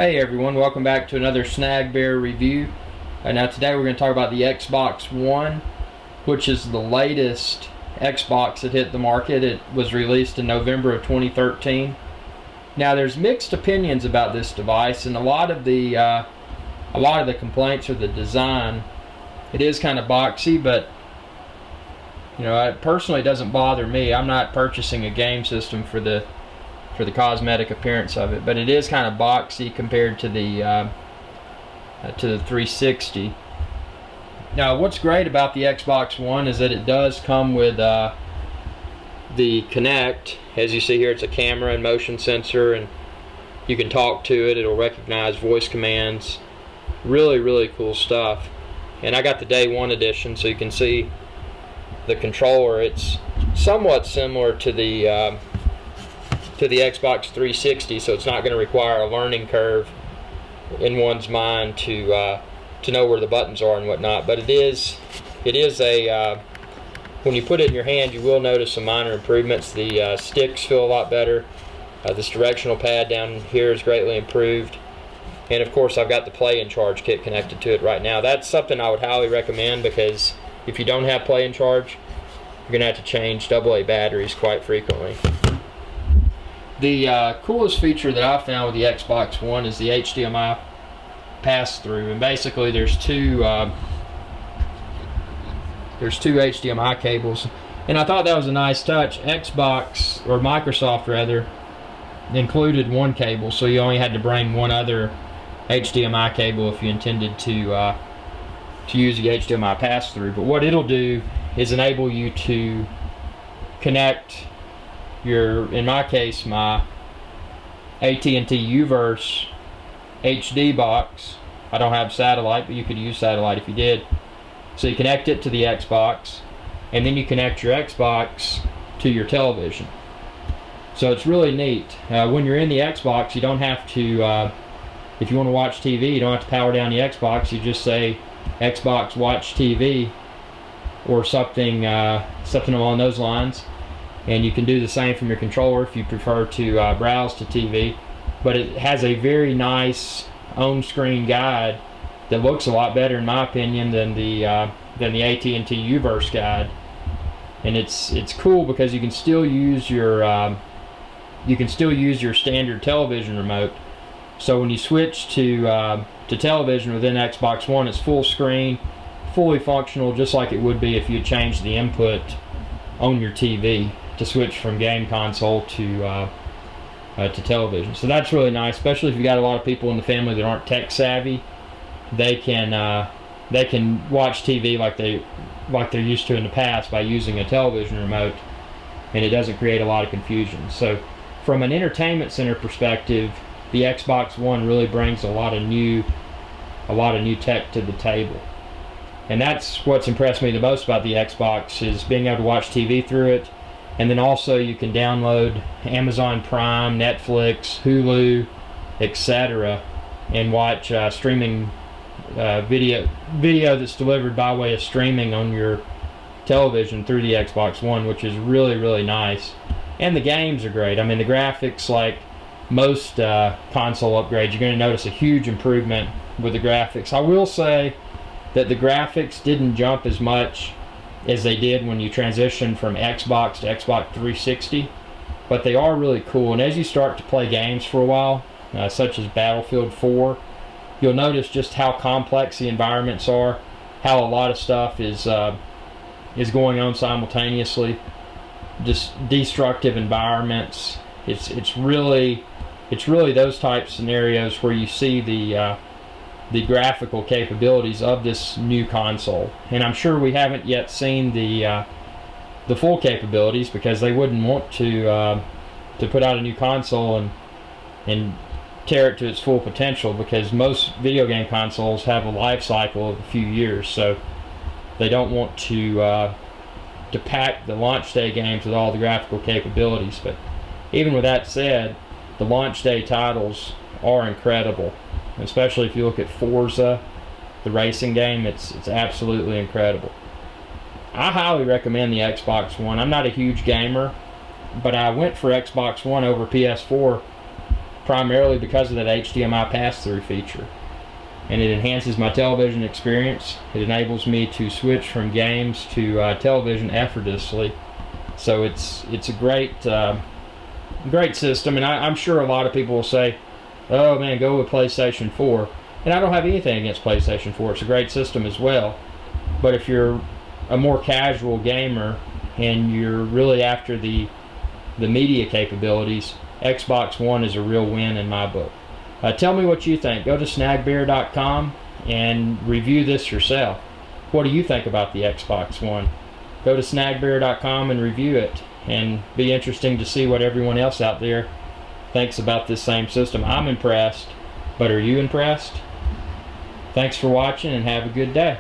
Hey everyone, welcome back to another Snag Bear review. Now today we're going to talk about the Xbox One, which is the latest Xbox that hit the market. It was released in November of 2013. Now there's mixed opinions about this device, and a lot of the complaints are the design. It is kind of boxy, but it personally doesn't bother me. I'm not purchasing a game system for the cosmetic appearance of it, but it is kind of boxy compared to the 360. Now, what's great about the Xbox One is that it does come with the Kinect. As you see here, it's a camera and motion sensor, and you can talk to it. It'll recognize voice commands. Really cool stuff. And I got the Day 1 edition, so you can see the controller. It's somewhat similar to the Xbox 360, so it's not going to require a learning curve in one's mind to know where the buttons are and whatnot. But it is a when you put it in your hand, you will notice some minor improvements. The sticks feel a lot better. This directional pad down here is greatly improved, and of course I've got the Play and Charge kit connected to it right now. That's something I would highly recommend, because if you don't have Play and Charge, you're going to have to change AA batteries quite frequently. The coolest feature that I found with the Xbox One is the Hdmi Pass-Through, and basically there's two HDMI cables, and I thought that was a nice touch. Xbox, or Microsoft rather, included one cable, so you only had to bring one other HDMI cable if you intended to use the HDMI Pass-Through. But what it'll do is enable you to connect in my case, my AT&T Uverse HD box. I don't have satellite, but you could use satellite if you did. So you connect it to the Xbox, and then you connect your Xbox to your television. So it's really neat. When you're in the Xbox, you don't have to, if you want to watch TV, you don't have to power down the Xbox. You just say Xbox watch TV or something along those lines. And you can do the same from your controller if you prefer to browse to TV. But it has a very nice on-screen guide that looks a lot better, in my opinion, than the AT&T Uverse guide. And it's cool because you can still use your standard television remote. So when you switch to television within Xbox One, it's full screen, fully functional, just like it would be if you changed the input on your TV to switch from game console to television. So that's really nice, especially if you got a lot of people in the family that aren't tech savvy. They can watch TV like they're used to in the past by using a television remote, and it doesn't create a lot of confusion. So from an entertainment center perspective, the Xbox One really brings a lot of new tech to the table. And that's what's impressed me the most about the Xbox, is being able to watch TV through it. And then also you can download Amazon Prime, Netflix, Hulu, etc. and watch streaming video that's delivered by way of streaming on your television through the Xbox One, which is really nice. And the games are great. I mean, the graphics, like most console upgrades, you're going to notice a huge improvement with the graphics. I will say that the graphics didn't jump as much as they did when you transition from Xbox to Xbox 360, but they are really cool. And as you start to play games for a while, such as Battlefield 4, you'll notice just how complex the environments are, how a lot of stuff is going on simultaneously, just destructive environments. It's really those type of scenarios where you see the graphical capabilities of this new console. And I'm sure we haven't yet seen the full capabilities, because they wouldn't want to put out a new console and tear it to its full potential, because most video game consoles have a life cycle of a few years, so they don't want to pack the launch day games with all the graphical capabilities. But even with that said, the launch day titles are incredible. Especially if you look at Forza, the racing game, it's absolutely incredible. I highly recommend the Xbox One. I'm not a huge gamer, but I went for Xbox One over PS4 primarily because of that HDMI pass-through feature. And it enhances my television experience. It enables me to switch from games to television effortlessly. So it's a great system, and I'm sure a lot of people will say, oh man, go with PlayStation 4. And I don't have anything against PlayStation 4. It's a great system as well. But if you're a more casual gamer and you're really after the media capabilities, Xbox One is a real win in my book. Tell me what you think. Go to snagbear.com and review this yourself. What do you think about the Xbox One? Go to snagbear.com and review it, and be interesting to see what everyone else out there thinks about this same system. I'm impressed, but are you impressed? Thanks for watching and have a good day.